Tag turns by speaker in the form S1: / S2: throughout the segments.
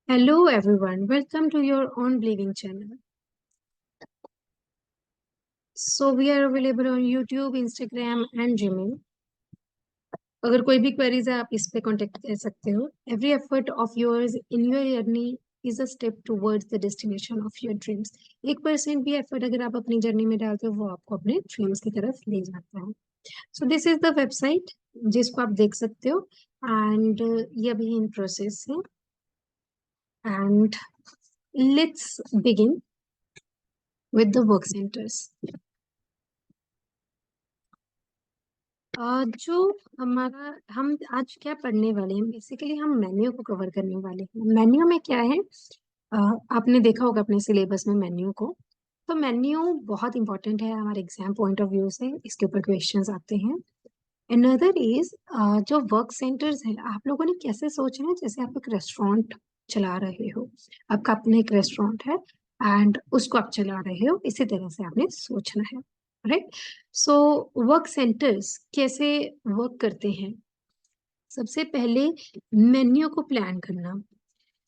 S1: Hello everyone, welcome to your own Believing channel. So we are available on YouTube, Instagram and Gmail. अगर कोई भी queries है आप इस पे कांटेक्ट कर सकते हो. Every effort of yours in your journey is a step towards the destination of your dreams. 1% भी एफर्ट अगर आप अपनी जर्नी में डालते हो वो आपको अपने ड्रीम्स की तरफ ले जाता है. So this is the website जिसको आप देख सकते हो एंड ये अभी इन प्रोसेस है. And let's begin with the work centers. जो हमारा हम आज क्या पढ़ने वाले हैं, बेसिकली हम मेन्यू को कवर करने वाले हैं. मेन्यू में क्या है, आपने देखा होगा अपने सिलेबस में मेन्यू को. तो मेन्यू बहुत इंपॉर्टेंट है हमारे एग्जाम पॉइंट ऑफ व्यू से, इसके ऊपर क्वेश्चंस आते हैं. अनदर इज जो वर्क सेंटर्स हैं, आप लोगों ने कैसे सोचना है, जैसे आप एक रेस्टोरेंट चला रहे हो, आपका अपना एक रेस्टोरेंट है एंड उसको आप चला रहे हो, इसी तरह से आपने सोचना है. राइट. सो वर्क सेंटर्स कैसे वर्क करते हैं. सबसे पहले मेन्यू को प्लान करना.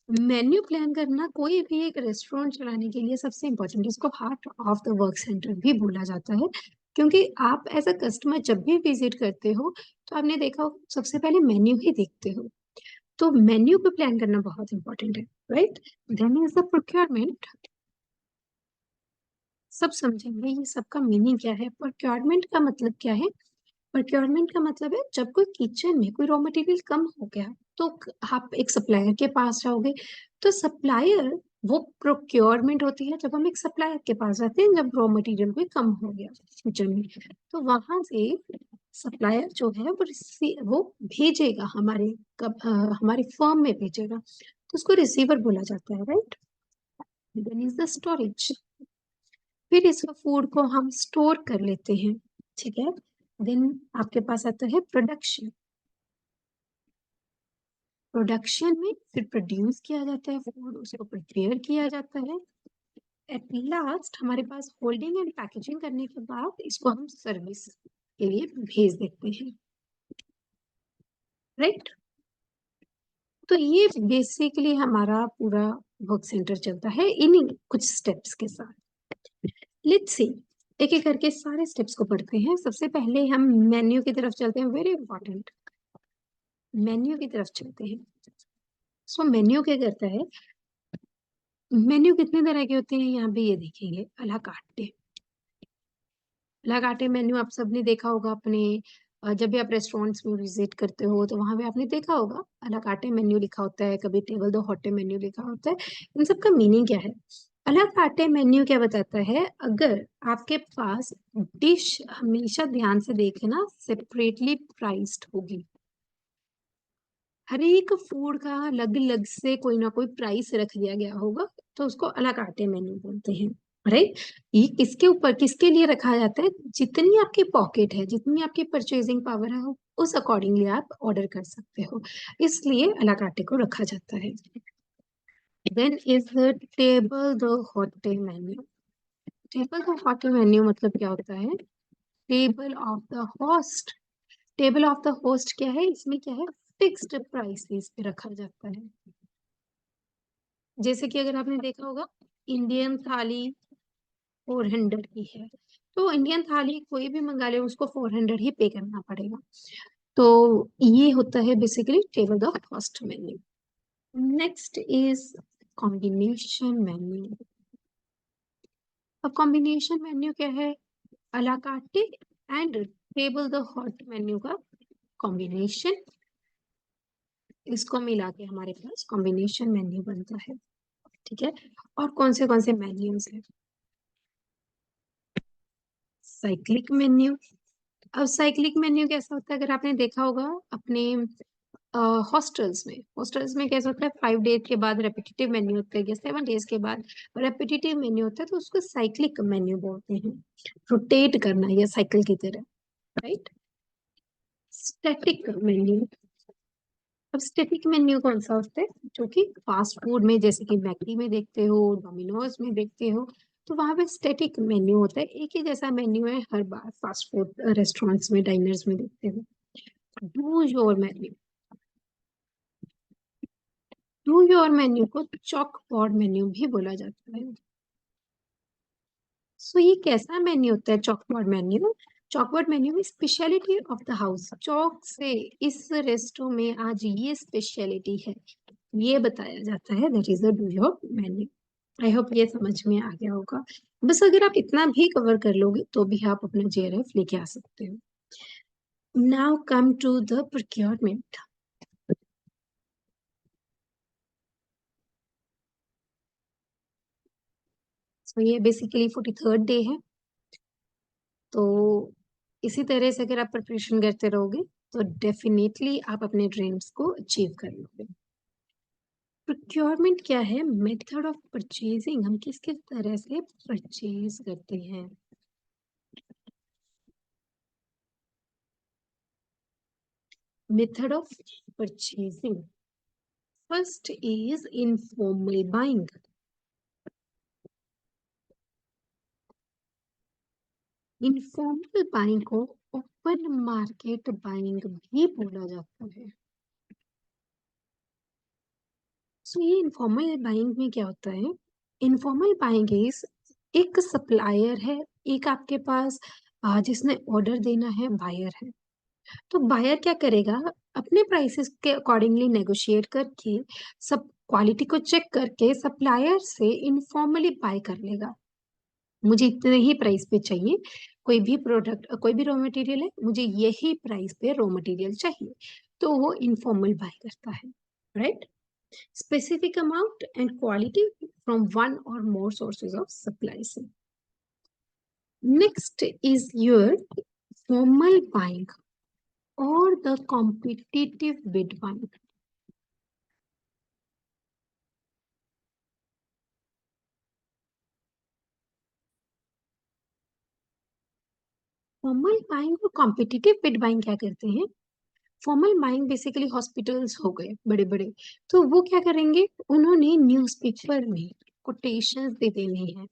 S1: मेन्यू प्लान करना कोई भी एक रेस्टोरेंट चलाने के लिए सबसे इम्पोर्टेंट है. इसको heart of the work centre भी बोला जाता है, क्योंकि आप एज अ कस्टमर जब भी विजिट करते हो तो आपने देखा हो सबसे पहले मेन्यू ही देखते हो. तो मेन्यू को प्लान करना बहुत इंपॉर्टेंट है. Right. Then is the procurement. सब समझेंगे ये सबका मीनिंग क्या है. प्रोक्योरमेंट का मतलब क्या है. प्रोक्योरमेंट का मतलब है जब कोई किचन में कोई रॉ मटेरियल कम हो गया तो आप एक सप्लायर के पास जाओगे. तो सप्लायर वो प्रोक्योरमेंट होती है जब हम एक सप्लायर के पास जाते हैं, जब रॉ मटेरियल कोई कम हो गया किचन में. तो वहां से सप्लायर जो है वो भेजेगा हमारे फर्म में भेजेगा, तो उसको रिसीवर बोला जाता है. Right. Then is the storage. फिर इस फूड को हम स्टोर कर लेते हैं. ठीक है. देन आपके पास आता है प्रोडक्शन. प्रोडक्शन में फिर प्रोड्यूस किया जाता है फूड, उसको प्रिपेयर किया जाता है. एट लास्ट हमारे पास होल्डिंग एंड पैकेजिंग करने के बाद इसको हम सर्विस के लिए भेज देते हैं. राइट. तो ये बेसिकली हमारा पूरा वर्क सेंटर चलता है इन कुछ स्टेप्स के साथ. लेट्स सी, एक एक करके सारे स्टेप्स को पढ़ते हैं. सबसे पहले हम मेन्यू की तरफ चलते हैं. वेरी इंपॉर्टेंट, मेन्यू की तरफ चलते हैं. सो मेन्यू क्या करता है. मेन्यू कितने तरह के होते हैं यहाँ पे ये देखेंगे. अला कार्टे. अला कार्टे मेन्यू आप सबने देखा होगा अपने जब भी आप रेस्टोरेंट्स में विजिट करते हो तो वहां पे आपने देखा होगा अला कार्टे मेन्यू लिखा होता है, कभी टेबल दो हॉटे मेन्यू लिखा होता है. इन सब का मीनिंग क्या है. अला कार्टे मेन्यू क्या बताता है, अगर आपके पास डिश, हमेशा ध्यान से देखना, सेपरेटली प्राइस्ड होगी. हर एक फूड का अलग अलग से कोई ना कोई प्राइस रख दिया गया होगा, तो उसको अला कार्टे मेन्यू बोलते हैं. राइट. ये किसके ऊपर किसके लिए रखा जाता है, जितनी आपकी पॉकेट है, जितनी आपकी परचेजिंग पावर है, उस अकॉर्डिंगली आप ऑर्डर कर सकते हो, इसलिए अला कार्टे को रखा जाता है. Then is the table d'hote menu. Table d'hote menu मतलब क्या होता है. Table of the host. Table of the host क्या है, इसमें क्या है, फिक्स्ड प्राइसेस पे रखा जाता है. जैसे कि अगर आपने देखा होगा इंडियन थाली 400 की है, तो इंडियन थाली कोई भी मंगा ले उसको 400 ही पे करना पड़ेगा. तो ये होता है basically table the first menu. Next is combination menu. अब कॉम्बिनेशन मेन्यू क्या है, अला कार्टे and table the hot menu का कॉम्बिनेशन, इसको मिला के हमारे पास कॉम्बिनेशन मेन्यू बनता है. ठीक है. और कौन से मेन्यूज है. Cyclic menu. अब साइक्लिक मेन्यू कैसा होता है, अगर आपने देखा होगा अपने हॉस्टल्स में कैसा होता है, 5 डेज के बाद रेपिटेटिव मेन्यू होता है या 7 डेज के बाद रेपिटेटिव मेन्यू होता है, तो उसको साइक्लिक मेन्यू बोलते हैं. रोटेट करना या साइकिल की तरह. राइट. Static menu. अब स्टैटिक मेन्यू कौन सा होता है, जो कि फास्ट फूड में, जैसे कि मैकडी में देखते हो, डोमिनोज में देखते हो, तो वहां पे स्टैटिक मेन्यू होता है. एक ही जैसा मेन्यू है हर बार फास्ट फूड रेस्टोरेंट्स में, डाइनर्स में देखते हो. Do your menu. Do your menu को चॉक बोर्ड मेन्यू भी बोला जाता है। सो ये कैसा मेन्यू होता है चॉकबोर्ड मेन्यू? चॉकबोर्ड मेन्यू में स्पेशलिटी ऑफ द हाउस, चौक से इस रेस्टो में आज ये स्पेशलिटी है, ये बताया जाता है, that is the do your menu. I hope ये समझ में आ गया होगा। बस अगर आप इतना भी कवर कर लोगे तो भी आप अपना जेआरएफ लेके आ सकते हो। Now come to the procurement. So ये बेसिकली 43rd डे है, तो इसी तरह से अगर आप प्रिपरेशन करते रहोगे तो डेफिनेटली आप अपने ड्रीम्स को अचीव कर लोगे। प्रोक्योरमेंट क्या है? मेथड ऑफ परचेजिंग, हम किस किस तरह से परचेज करते हैं। Method of purchasing, first is informal buying. Informal buying को ओपन मार्केट बाइंग भी बोला जाता है। सो ये इनफॉर्मल बाइंग में क्या होता है? इनफॉर्मल बाइंग इज, एक सप्लायर है, एक आपके पास जिसने ऑर्डर देना है बायर है। तो बायर क्या करेगा? अपने प्राइसेस के अकॉर्डिंगली नेगोशिएट करके, सब क्वालिटी को चेक करके सप्लायर से इनफॉर्मली बाय कर लेगा। मुझे इतने ही प्राइस पे चाहिए, कोई भी प्रोडक्ट, कोई भी रॉ मटेरियल है, मुझे यही प्राइस पे रॉ मटेरियल चाहिए, तो वो इनफॉर्मल बाय करता है, right? Specific amount and quality from one or more sources of supply. Next is your formal buying or the competitive bid buying. Formal buying और कॉम्पिटिटिव बिड बाइंग क्या करते हैं? Formal buying basically hospitals हो गए बड़े बड़े, तो वो क्या करेंगे? उन्होंने न्यूज़पेपर में कोटेशंस दे देने हैं,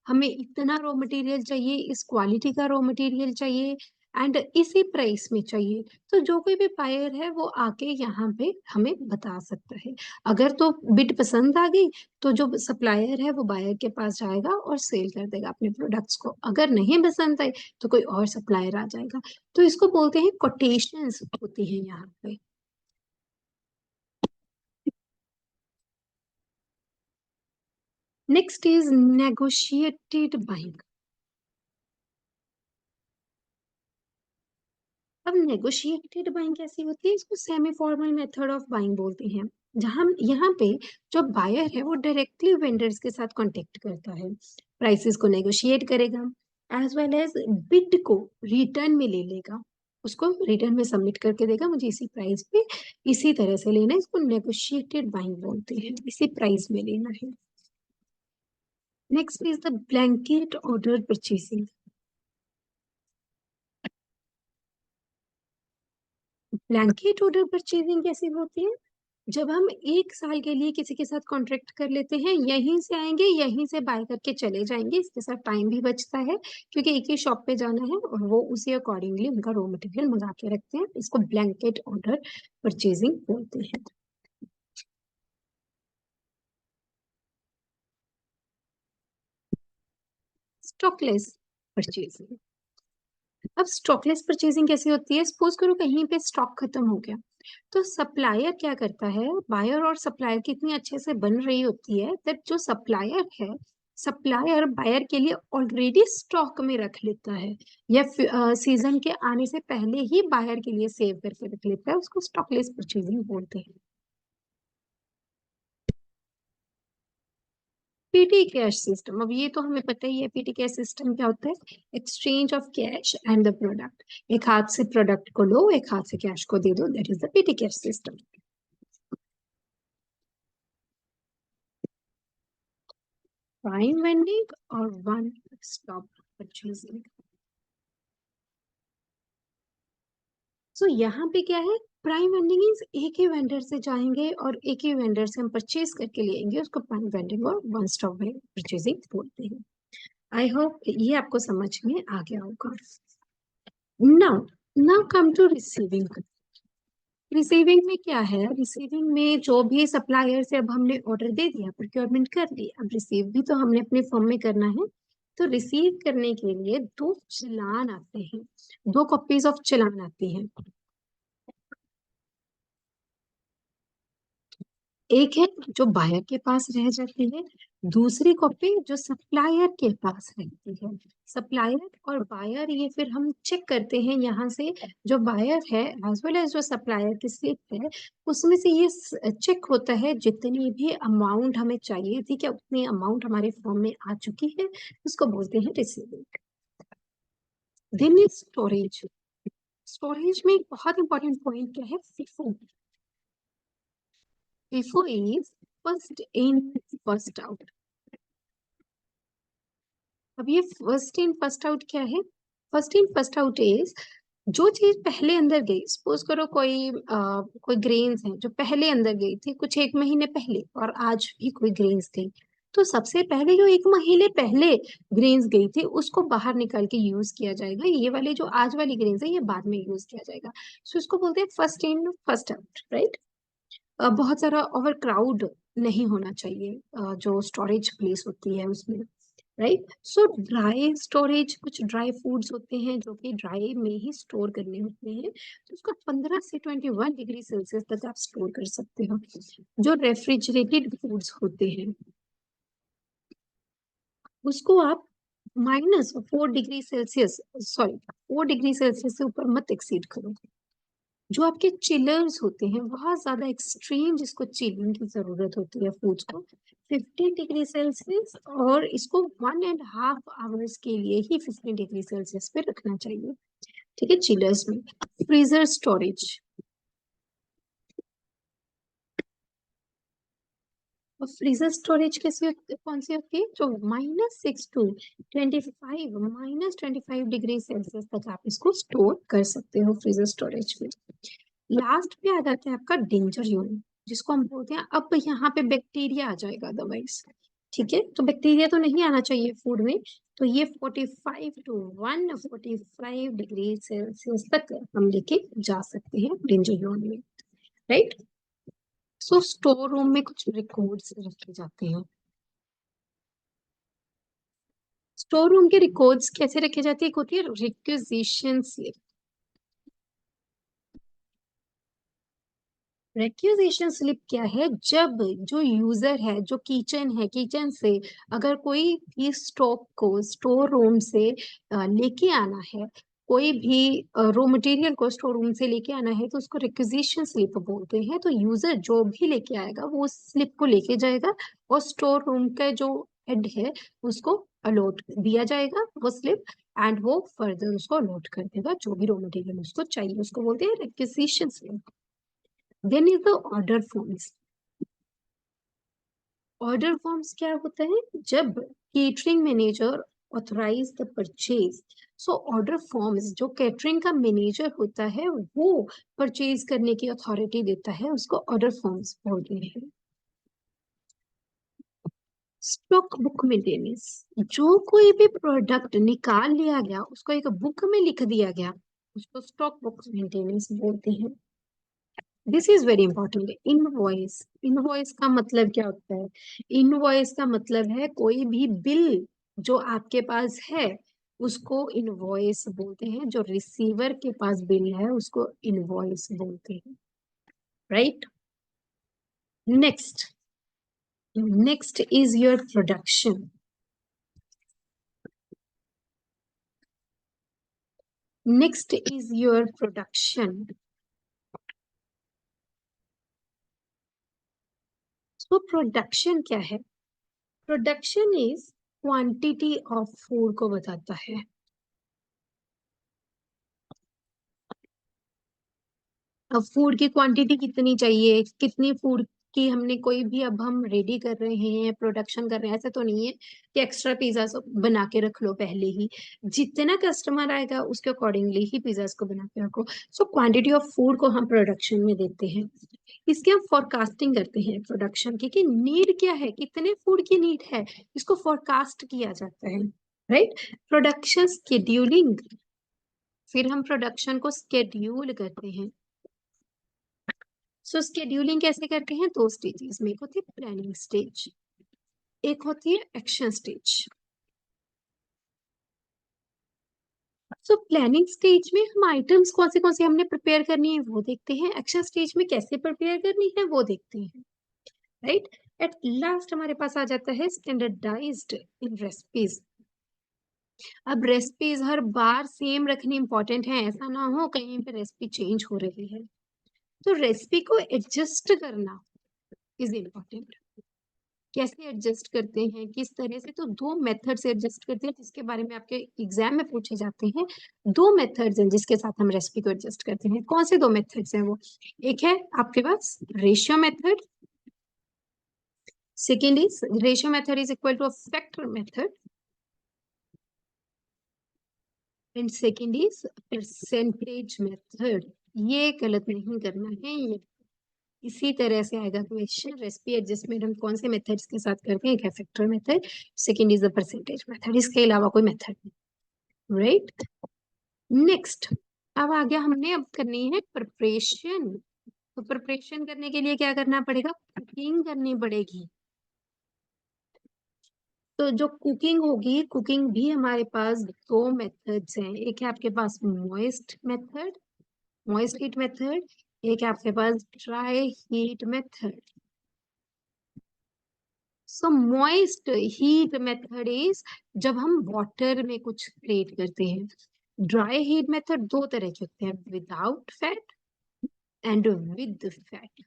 S1: हमें इतना रॉ मटेरियल चाहिए, इस क्वालिटी का रॉ मटेरियल चाहिए एंड इसी प्राइस में चाहिए। तो जो कोई भी बायर है वो आके यहाँ पे हमें बता सकता है। अगर तो बिड पसंद आ गई तो जो सप्लायर है वो बायर के पास जाएगा और सेल कर देगा अपने प्रोडक्ट्स को। अगर नहीं पसंद आए तो कोई और सप्लायर आ जाएगा। तो इसको बोलते हैं कोटेशंस होती है यहाँ पे। Next is negotiated buying. अब नेगोशिएटेड बाइंग कैसी होती है? इसको semi formal method of buying बोलते हैं, जहां यहाँ पे जो बायर है वो डायरेक्टली वेंडर्स के साथ कांटेक्ट करता है, प्राइसेस को नेगोशिएट करेगा, एज वेल एज बिड को रिटर्न में ले लेगा, उसको रिटर्न में सबमिट करके देगा, मुझे इसी प्राइस पे इसी तरह से लेना है। इसको नेगोशिएटेड बाइंग बोलते हैं, इसी प्राइस में लेना है। Next is the blanket order purchasing. Blanket order purchasing कैसे होती है? जब हम 1 साल के लिए किसी के साथ कॉन्ट्रैक्ट कर लेते हैं, यहीं से आएंगे यहीं से बाय करके चले जाएंगे, इसके साथ टाइम भी बचता है क्योंकि एक ही शॉप पे जाना है और वो उसी अकॉर्डिंगली उनका रॉ मटेरियल मंगा के रखते हैं। इसको ब्लैंकेट ऑर्डर परचेजिंग बोलते हैं। स्टॉकलेस परचेजिंग। अब स्टॉकलेस परचेजिंग कैसी होती है? सपोज करो कहीं पे स्टॉक खत्म हो गया, तो सप्लायर क्या करता है? बायर और सप्लायर की इतनी अच्छे से बन रही होती है दैट जो सप्लायर है, सप्लायर बायर के लिए ऑलरेडी स्टॉक में रख लेता है, या सीजन के आने से पहले ही बायर के लिए सेव करके रख लेता है, उसको स्टॉकलेस परचेजिंग बोलते हैं। पीटी कैश सिस्टम, अब ये तो हमें पता ही है, पीटी कैश सिस्टम क्या होता है? Exchange of cash and the product. एक हाथ से प्रोडक्ट को लो, एक हाथ से कैश को दे दो, that is the PT cash system. Prime vending और वन स्टॉप परचेजिंग। सो यहाँ पे क्या है? प्राइम वेंडिंग इज एक ही वेंडर से जाएंगे और एक ही वेंडर से हम परचेज करके लेंगे, उसको प्राइम वेंडिंग और वन स्टॉप परचेजिंग बोलते हैं। आई होप ये आपको समझ में आ गया होगा। Now now come to receiving. Receiving में क्या है, रिसीविंग में जो भी सप्लायर से अब हमने ऑर्डर दे दिया, प्रोक्योरमेंट कर ली, अब रिसीव भी तो हमने अपने फॉर्म में करना है। तो रिसीव करने के लिए दो चालान आते हैं, दो कॉपीज ऑफ चालान आती हैं। एक है जो बायर के पास रह जाती है, दूसरी कॉपी जो सप्लायर के पास रहती है। सप्लायर और बायर ये फिर हम चेक करते हैं यहाँ से, जो बायर है एज वेल एज जो सप्लायर की स्लिप है, उसमें से ये चेक होता है जितनी भी अमाउंट हमें चाहिए थी, क्या उतनी अमाउंट हमारे फॉर्म में आ चुकी है, उसको बोलते हैं receiving. Then is storage. Storage में एक बहुत इंपॉर्टेंट पॉइंट क्या है, FIFO। FIFO is first in first out. अब ये फर्स्ट इन फर्स्ट आउट क्या है, first in first out is जो चीज पहले अंदर गई, सपोज करो कोई ग्रेन्स है जो पहले अंदर गई थी कुछ एक महीने पहले, और आज भी कोई ग्रेन्स गई, तो सबसे पहले जो एक महीने पहले ग्रेन्स गई थी उसको बाहर निकाल के यूज किया जाएगा, ये वाले जो आज वाली ग्रेन्स है ये बाद में यूज किया जाएगा। सो इसको बोलते हैं first in first out, right. बहुत सारा ओवर क्राउड नहीं होना चाहिए जो स्टोरेज प्लेस होती है उसमें, राइट। सो ड्राई स्टोरेज, कुछ ड्राई फूड्स होते हैं जो कि ड्राई में ही स्टोर करने होते हैं, तो उसको 15 से 21 डिग्री सेल्सियस तक आप स्टोर कर सकते हो। जो रेफ्रिजरेटेड फूड्स होते हैं उसको आप -4 degree Celsius, sorry 4 degree Celsius से ऊपर मत एक्सीड करो। जो आपके चिलर्स होते हैं बहुत ज्यादा एक्सट्रीम, जिसको चिलिंग की जरूरत होती है फूड्स को, 15 डिग्री सेल्सियस, और इसको 1.5 आवर्स के लिए ही 15 डिग्री सेल्सियस पे रखना चाहिए, ठीक है, चिलर्स में। फ्रीजर स्टोरेज, और फ्रीजर स्टोरेज कौन सी होती है, जो -6 to -25 तक आप इसको स्टोर कर सकते हो फ्रीजर स्टोरेज में। लास्ट पे आ जाता है आपका डेंजर जोन, जिसको हम बोलते हैं अब यहाँ पे बैक्टीरिया आ जाएगा अदरवाइज, ठीक है, तो बैक्टीरिया तो नहीं आना चाहिए फूड में। तो ये 45 to 145 डिग्री सेल्सियस तक हम लेके जा सकते हैं डेंजर जोन में, राइट। सो स्टोर रूम में कुछ रिकॉर्ड्स रखे जाते हैं। स्टोर रूम के रिकॉर्ड्स कैसे रखे जाते हैं, एक होती है रिक्विजिशन स्लिप। रिक्विजिशन स्लिप क्या है, जब जो यूजर है, जो किचन है, किचन से अगर कोई भी स्टॉक को स्टोर रूम से लेके आना है, कोई भी रॉ मटेरियल को स्टोर रूम से लेके आना है, तो उसको रिक्विजिशन स्लिप बोलते हैं। तो यूजर जो भी लेके आएगा वो स्लिप को लेके जाएगा, और स्टोर रूम का जो हेड है उसको अलॉट दिया जाएगा वो स्लिप, एंड वो फर्दर उसको अलॉट कर देगा जो भी रॉ मटेरियल उसको चाहिए, उसको बोलते हैं requisition slip. Then is the order forms. Order forms क्या होता है, जब catering manager authorize the purchase. So order forms जो केटरिंग का मैनेजर होता है वो परचेज करने की अथॉरिटी देता है, उसको ऑर्डर फॉर्म्स बोलते हैं। स्टॉक बुक मेंटेनेंस, जो कोई भी प्रोडक्ट निकाल लिया गया उसको एक बुक में लिख दिया गया, उसको स्टॉक बुक मेंटेनेंस बोलते हैं। This is very important. Invoice, invoice का मतलब क्या होता है, इनवॉइस का मतलब है कोई भी बिल जो आपके पास है उसको इनवॉइस बोलते हैं, जो रिसीवर के पास बिल है उसको इनवॉइस बोलते हैं, right. Next, next is your production. Next is your production. तो प्रोडक्शन क्या है, production is quantity of food को बताता है। अब फूड की क्वांटिटी कितनी चाहिए, कितनी फूड की हमने कोई भी, अब हम रेडी कर रहे हैं, प्रोडक्शन कर रहे हैं, ऐसा तो नहीं है कि एक्स्ट्रा पिज्जा बना के रख लो पहले ही, जितना कस्टमर आएगा उसके अकॉर्डिंगली ही पिज्जाज को बना के रखो। सो क्वांटिटी ऑफ फूड को हम प्रोडक्शन में देते हैं। इसके हम फोरकास्टिंग करते हैं प्रोडक्शन की, कि नीड क्या है, कितने फूड की नीड है, इसको फोरकास्ट किया जाता है, राइट। प्रोडक्शन स्केड्यूलिंग, फिर हम प्रोडक्शन को स्केड्यूल करते हैं। सो स्केड्यूलिंग कैसे करते हैं? दो स्टेजेस में, एक होती है प्लानिंग स्टेज, एक होती है action stage. So planning stage में हम आइटम्स कौन से हमने प्रिपेयर करनी है वो देखते हैं, एक्शन स्टेज में कैसे प्रिपेयर करनी है वो देखते हैं, राइट। एट लास्ट हमारे पास आ जाता है स्टैंडर्डाइज्ड इन रेसिपीज। अब रेसिपीज हर बार सेम रखनी इंपॉर्टेंट है, ऐसा ना हो कहीं पे रेसिपी चेंज हो रही है, तो रेसिपी को एडजस्ट करना इज इम्पोर्टेंट। कैसे एडजस्ट करते हैं, किस तरह से? तो दो मेथड से एडजस्ट करते हैं जिसके बारे में आपके एग्जाम में पूछे जाते हैं। दो मेथड्स हैं जिसके साथ हम रेसिपी को एडजस्ट करते हैं। कौन से दो मेथड्स हैं वो? एक है आपके पास ratio method, second is ratio method is equal to factor method, and second is percentage method. ये गलत नहीं करना है, ये इसी तरह से आएगा क्वेश्चन। रेसिपी एडजस्टमेंट हम कौन से मेथड्स के साथ करते हैं? एक है factor method, second is the percentage method, इसके अलावा कोई मेथड नहीं, राइट। नेक्स्ट, अब आ गया, हमने अब करनी है प्रिपरेशन। तो प्रिपरेशन करने के लिए क्या करना पड़ेगा? कुकिंग करनी पड़ेगी। तो जो कुकिंग होगी, कुकिंग भी हमारे पास दो मेथड्स हैं, एक है आपके पास moist method, moist heat method, एक है आपके पास dry heat method. So moist heat method is जब हम वाटर में कुछ क्रिएट करते हैं। ड्राई हीट मेथड दो तरह के होते हैं, without fat and with fat.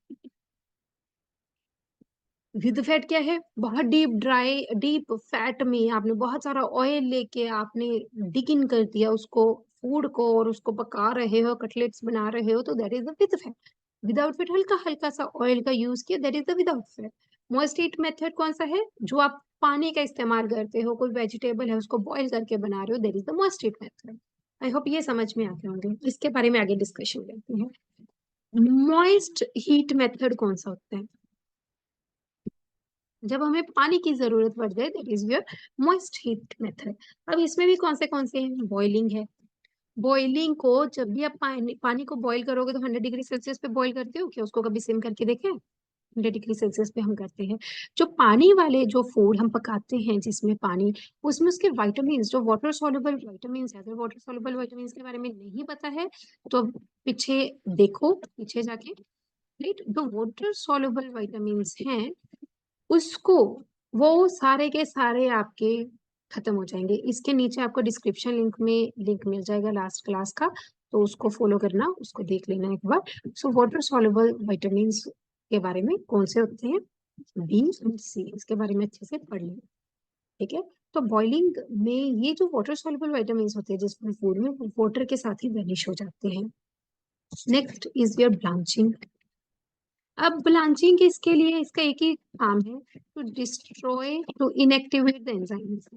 S1: With fat क्या है? बहुत डीप ड्राई डीप फैट में आपने बहुत सारा ऑयल लेके आपने डिग इन कर दिया उसको, फूड को, और उसको पका रहे हो, कटलेट्स बना रहे हो, तो that is the with fat. Without fat हल्का हल्का सा ऑयल का यूज किया, that is the without fat. Most heat method कौन सा है? जो आप पानी का इस्तेमाल करते हो, कोई वेजिटेबल है उसको बॉईल करके बना रहे हो, that is the most heat method. I hope ये समझ में आते होंगे, इसके बारे में आगे डिस्कशन करते हैं। मॉइस्ट हीट मेथड कौन सा होता है? जब हमें पानी की जरूरत पड़ जाए, that is your moist heat method. अब इसमें भी कौन से हैं? बॉइलिंग है। बॉइलिंग को जब भी आप पानी को बॉईल करोगे तो 100 डिग्री सेल्सियस पे बॉईल करते हो क्या? उसको कभी सिम करके देखें? 100 डिग्री सेल्सियस पे हम करते हैं। जो पानी वाले जो फूड हम पकाते हैं जिसमें पानी, उसमें उसके वाइटामिन, जो वाटर सॉल्युबल विटामिन है, अगर वाटर सॉल्युबल विटामिन के बारे में नहीं पता है तो पीछे देखो, पीछे जाके, राइट। जो वाटर सॉल्युबल विटामिन हैं उसको, वो सारे के सारे आपके खत्म हो जाएंगे। इसके नीचे आपको डिस्क्रिप्शन लिंक में लिंक मिल जाएगा लास्ट क्लास का, तो उसको फॉलो करना, उसको देख लेना एक बार। सो वाटर सॉल्युबल विटामिन के बारे में कौन से होते हैं? बी एंड सी, इसके बारे में अच्छे से पढ़ लेना, ठीक है। तो बॉइलिंग में ये जो वाटर सॉल्युबल विटामिन होते हैं जिसमें फूड में, वाटर के साथ ही वेनिश हो जाते हैं। Next is your blanching. अब ब्लांचिंग इसके लिए इसका एक ही काम है, to destroy, to inactivate the enzymes.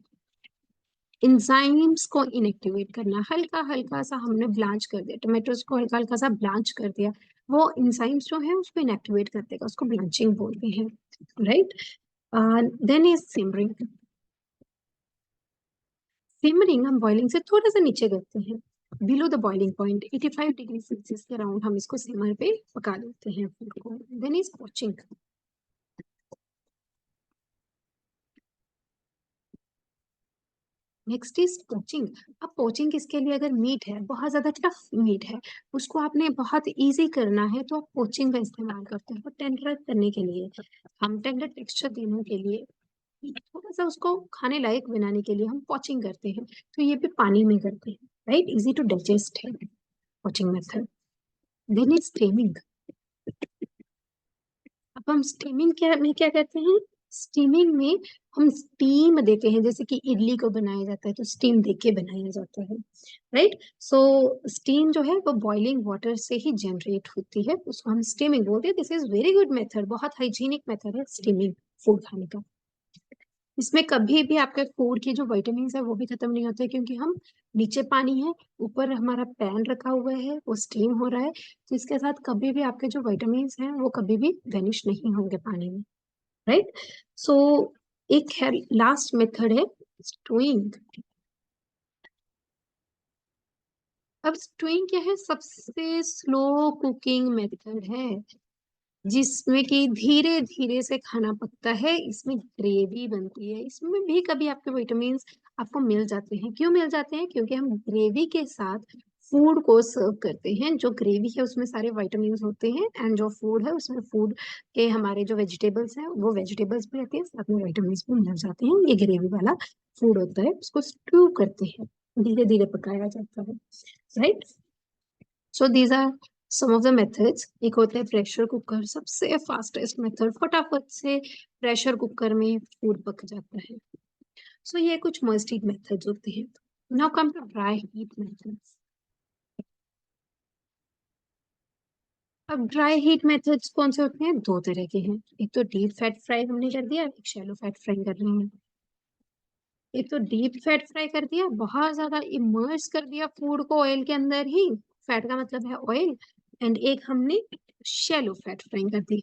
S1: Enzymes को इनएक्टिवेट करना, हल्का हल्का सा हमने ब्लांच कर दिया, टोमेटोज को हल्का हल्का सा ब्लांच कर दिया, वो एंजाइम्स जो है उसको इनएक्टिवेट कर देगा, उसको ब्लांचिंग बोलते हैं, right. Then is simmering. Simmering हम बॉइलिंग से थोड़ा सा नीचे करते हैं, below the boiling point 85 degree Celsius के अराउंड हम इसको सिमर पे पका लेते हैं फूड को। Then is poaching. Next is poaching. अब पोचिंग किसके लिए? अगर मीट है, बहुत ज्यादा टफ मीट है, उसको आपने बहुत इजी करना है, तो आप पोचिंग का इस्तेमाल करते हैं। टेंडर करने के लिए, हम टेंडर टेक्सचर देने के लिए, थोड़ा सा उसको खाने लायक बनाने के लिए हम पोचिंग करते हैं। तो ये भी पानी में करते हैं, राइट। इजी टू डाइजेस्ट है poaching method. Then is steaming. अब हम स्टीमिंग क्या में क्या करते हैं? स्टीमिंग में हम स्टीम देते हैं, जैसे कि इडली को बनाया जाता है तो स्टीम दे के बनाया जाता है, राइट। सो स्टीम जो है वो बॉइलिंग वाटर से ही जनरेट होती है, उसको हम स्टीमिंग बोलते हैं। This is very good method, बहुत हाइजीनिक मेथड है स्टीमिंग फूड खाने का। इसमें कभी भी आपके फूड की जो विटामिन है वो भी खत्म नहीं होते, क्योंकि हम नीचे पानी है, ऊपर हमारा पैन रखा हुआ है, वो स्टीम हो रहा है, तो इसके साथ कभी भी आपके जो विटामिन हैं वो कभी भी वेनिश नहीं होंगे पानी में, राइट। सो एक है लास्ट मेथड है स्टूइंग। अब स्टूइंग क्या है? सबसे स्लो कुकिंग मेथड है। जिसमें कि धीरे धीरे से खाना पकता है, इसमें ग्रेवी बनती है, इसमें भी कभी आपके विटामिन आपको मिल जाते हैं। क्यों मिल जाते हैं? क्योंकि हम ग्रेवी के साथ फूड को सर्व करते हैं। जो ग्रेवी है उसमें सारे विटामिन होते हैं, एंड जो फूड है उसमें फूड के हमारे जो वेजिटेबल्स हैं वो वेजिटेबल्स भी रहती है, साथ में विटामिन भी मिल जाते हैं। ये ग्रेवी वाला फूड होता है, उसको स्ट्यू करते हैं, धीरे धीरे पकाया जाता है, right. So these are some of the methods. एक होता है प्रेशर कुकर, सबसे फास्टेस्ट मेथड, फटाफट से प्रेशर कुकर में फूड पक जाता है। सो ये कुछ मस्ट ईट मेथड्स होते हैं। Now come to dry heat methods. अब ड्राई हीट मेथड्स कौन से होते हैं? दो तरह के हैं। एक तो डीप फैट फ्राई हमने कर दिया, एक शैलो फैट फ्राई कर रहे हैं। एक तो डीप फैट फ्राई कर दिया, बहुत ज्यादा इमर्स कर दिया फूड को ऑयल के अंदर ही, फैट का मतलब है ऑयल। एंड एक हमने शैलो फैट फ्राई कर दी,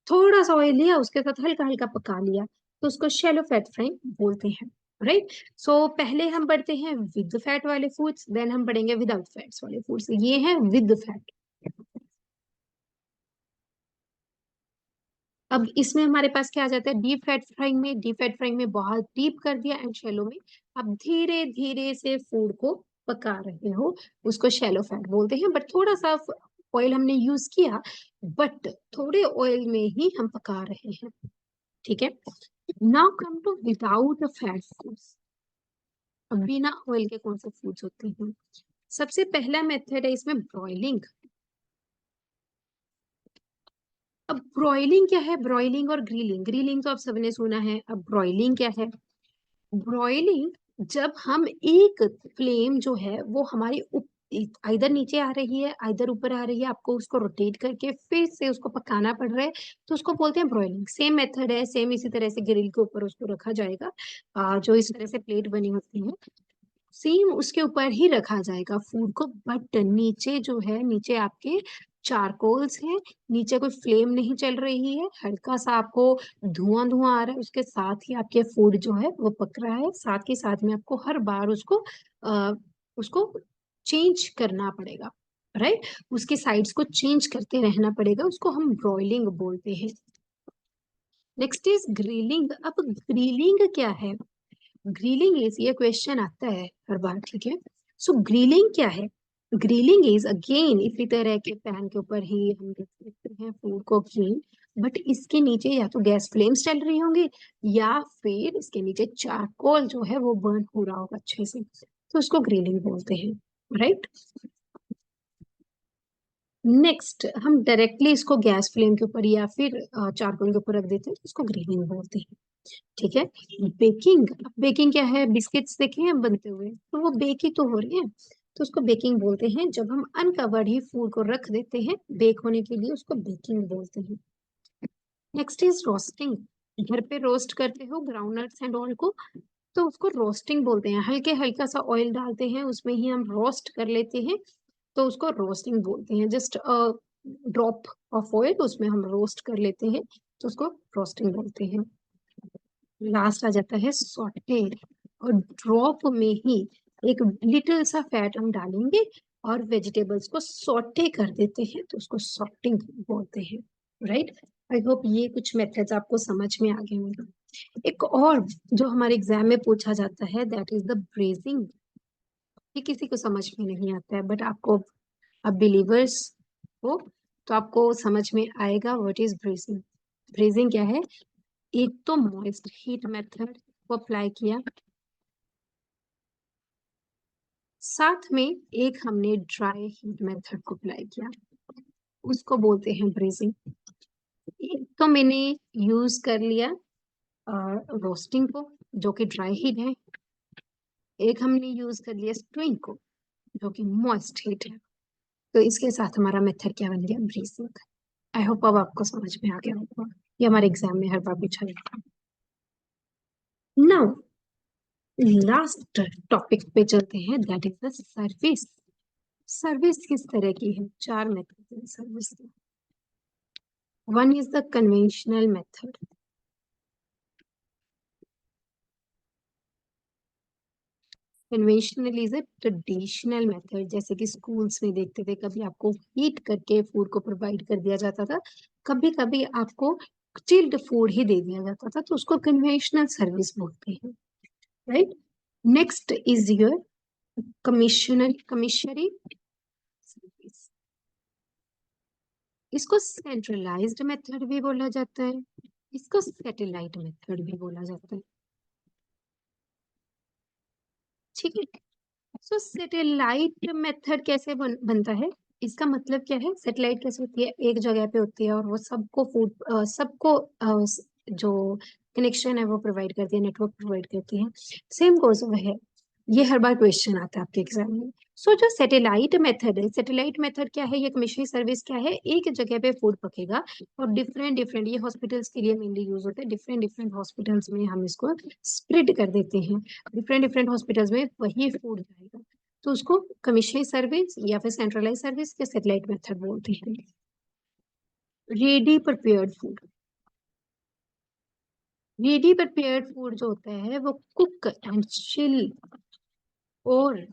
S1: थोड़ा सा ऑयल लिया, उसके साथ हल्का हल्का पका लिया, तो उसको शैलो फैट फ्राई बोलते हैं, राइट। सो पहले हम बढ़ते हैं विद फैट वाले फूड्स, देन हम बढ़ेंगे विदाउट फैट्स वाले फूड्स। ये है विद फैट। अब इसमें हमारे पास क्या आ जाता है? डीप फैट फ्राइंग में, डीप फैट फ्राइंग में बहुत डीप कर दिया, एंड शैलो में आप धीरे धीरे से फूड को पका रहे हो, उसको शैलो फैट बोलते हैं। बट थोड़ा सा ऑयल हमने यूज किया, बट थोड़े ऑयल में ही हम पका रहे हैं, ठीक है। Now come to without fat foods. अब बिना ऑयल के कौन से फूड्स होते हैं? सबसे पहला मेथड है इसमें ब्रॉयलिंग। अब ब्रॉयलिंग क्या है? ब्रॉयलिंग और ग्रिलिंग, ग्रिलिंग तो आप सबने सुना है। अब ब्रॉयलिंग क्या है? ब्रॉयलिंग, जब हम एक फ्लेम जो है वो हमारी इधर नीचे आ रही है, इधर ऊपर आ रही है, आपको उसको रोटेट करके फिर से उसको पकाना पड़ रहा है, तो उसको बोलते हैं ब्रॉयलिंग। सेम मेथड है, सेम इसी तरह से ग्रिल के ऊपर उसको रखा जाएगा। जो इस तरह से प्लेट बनी होती है, सेम उसके ऊपर ही रखा जाएगा फूड को, बट नीचे जो है, नीचे आपके चारकोल्स है, नीचे कोई फ्लेम नहीं चल रही है, हल्का सा आपको धुआं धुआं आ रहा है, उसके साथ ही आपके फूड जो है वो पक रहा है। साथ ही साथ में आपको हर बार उसको चेंज करना पड़ेगा, राइट। उसके साइड्स को चेंज करते रहना पड़ेगा, उसको हम ब्रॉयलिंग बोलते हैं। Next is grilling. अब ग्रिलिंग क्या है? ग्रिलिंग इज, ये क्वेश्चन आता है हर बार, ठीक है। सो ग्रिलिंग क्या है? ग्रिलिंग इज अगेन इसी तरह के पैन के ऊपर ही हम देख सकते हैं फूड को ग्रिल, बट इसके नीचे या तो गैस फ्लेम्स चल रही होंगी, या फिर इसके नीचे चारकोल जो है वो बर्न हो रहा होगा अच्छे से, तो उसको ग्रिलिंग बोलते हैं, राइट। नेक्स्ट, हम डायरेक्टली इसको गैस फ्लेम के ऊपर या फिर चारकोल के ऊपर रख देते हैं, तो इसको ग्रिलिंग बोलते हैं, ठीक है। बेकिंग, बेकिंग क्या है? बिस्किट्स देखे हैं बनते हुए, तो वो बेक ही तो हो रही है, तो उसको बेकिंग बोलते हैं। जब हम अनकवर्ड ही फूड को रख देते हैं बेक होने के लिए, उसको बेकिंग बोलते हैं। Next is roasting. घर पे रोस्ट करते हो ग्राउंड नट्स एंड ऑल को, तो उसको रोस्टिंग बोलते हैं। हल्के हल्का सा ऑयल डालते हैं, उसमें ही हम रोस्ट कर लेते हैं, तो उसको रोस्टिंग बोलते हैं। जस्ट ड्रॉप ऑफ ऑयल उसमें हम रोस्ट कर लेते हैं, तो उसको रोस्टिंग बोलते हैं। लास्ट आ जाता है सॉटे, और ड्रॉप में ही एक लिटिल सा फैट हम डालेंगे और वेजिटेबल्स को सॉटे कर देते हैं, तो उसको सॉटिंग बोलते हैं, राइट। आई होप ये कुछ मेथड्स आपको समझ में आ गए होंगे। एक और जो हमारे एग्जाम में पूछा जाता है, दैट इज द ब्रेजिंग। ये किसी को समझ में नहीं आता है, बट आपको, अब बिलीवर्स हो तो आपको समझ में आएगा व्हाट इज ब्रेजिंग। ब्रेजिंग क्या है? एक तो मॉइस्ट हीट मेथड को अप्लाई किया, साथ में एक हमने ड्राई हीट मेथड को अप्लाई किया, उसको बोलते हैं ब्रेजिंग। एक तो मैंने यूज कर लिया रोस्टिंग को, जो कि ड्राई हीट है। एक हमने यूज कर लिया स्टूइंग को, जो कि मॉइस्ट हीट है। तो इसके साथ हमारा मेथड क्या बन गया? ब्रेजिंग। आई होप अब आपको समझ में आ गया होगा, ये हमारे एग्जाम में हर बार पूछा जाता है। नाउ लास्ट टॉपिक पे चलते हैं, that is the service. Service किस तरह की है? चार मेथड है सर्विस के। One is the conventional method. Conventional is a traditional method, जैसे कि स्कूल्स में देखते थे, कभी आपको हीट करके फूड को प्रोवाइड कर दिया जाता था, कभी कभी आपको चिल्ड फूड ही दे दिया जाता था, तो उसको कन्वेंशनल सर्विस बोलते हैं, right. Next is your commissionary service. इसको सेंट्रलाइज्ड मेथड भी बोला जाता है, इसको सैटेलाइट मेथड भी बोला जाता है, ठीक है। सो सैटेलाइट मेथड कैसे बनता है, इसका मतलब क्या है, सैटेलाइट कैसे होती है, एक जगह पे होती है और वो सबको सबको जो कनेक्शन है वो प्रोवाइड करती है, नेटवर्क प्रोवाइड करती है। सेम गोज वह है, ये हर बार क्वेश्चन आता है आपके एग्जाम में। सो जो सैटेलाइट मेथड है, सैटेलाइट मेथड क्या है, ये कमीशनिंग सर्विस क्या है, एक जगह पे फूड पकेगा और डिफरेंट डिफरेंट, ये हॉस्पिटल्स के लिए मेनली यूज होता है, डिफरेंट डिफरेंट हॉस्पिटल्स में हम इसको स्प्रेड कर देते हैं, डिफरेंट डिफरेंट हॉस्पिटल्स में वही फूड जाएगा, तो उसको कमीशनिंग सर्विस या फिर सेंट्रलाइज सर्विस या सैटेलाइट मेथड बोलते हैं। Ready prepared food, ready prepared food जो होता है वो कुक एंड चिल और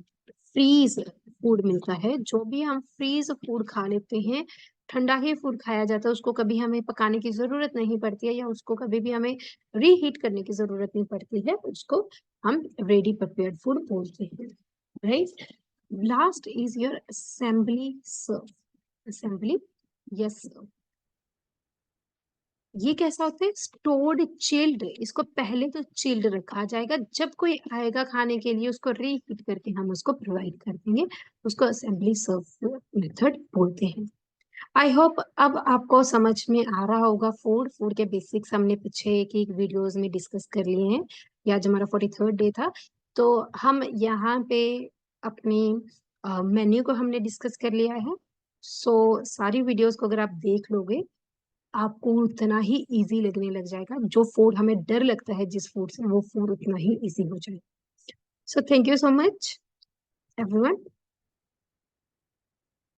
S1: फ्रीज फूड मिलता है। जो भी हम फ्रीज फूड खा लेते हैं, ठंडा ही फूड खाया जाता है, उसको कभी हमें पकाने की जरूरत नहीं पड़ती है या उसको कभी भी हमें रीहीट करने की जरूरत नहीं पड़ती है, उसको हम रेडी प्रिपेयर्ड फूड बोलते हैं, right. Last is your assembly serve, assembly, yes. ये कैसा होता है, स्टोर्ड चिल्ड, इसको पहले तो चिल्ड रखा जाएगा, जब कोई आएगा खाने के लिए उसको रीहीट करके हम उसको प्रोवाइड कर देंगे, उसको असेंबली सर्व मेथड बोलते हैं। आई होप अब आपको समझ में आ रहा होगा, फूड फूड के बेसिक्स हमने पीछे एक वीडियोस में डिस्कस कर लिए हैं। ये आज हमारा 43rd डे था, तो हम यहाँ पे अपनी मेन्यू को हमने डिस्कस कर लिया है। सो सारी वीडियोस को अगर आप देख लोगे, आपको उतना ही इजी लगने लग जाएगा, जो फूड हमें डर लगता है जिस फूड से, वो फूड उतना ही इजी हो जाएगा। So thank you so much everyone.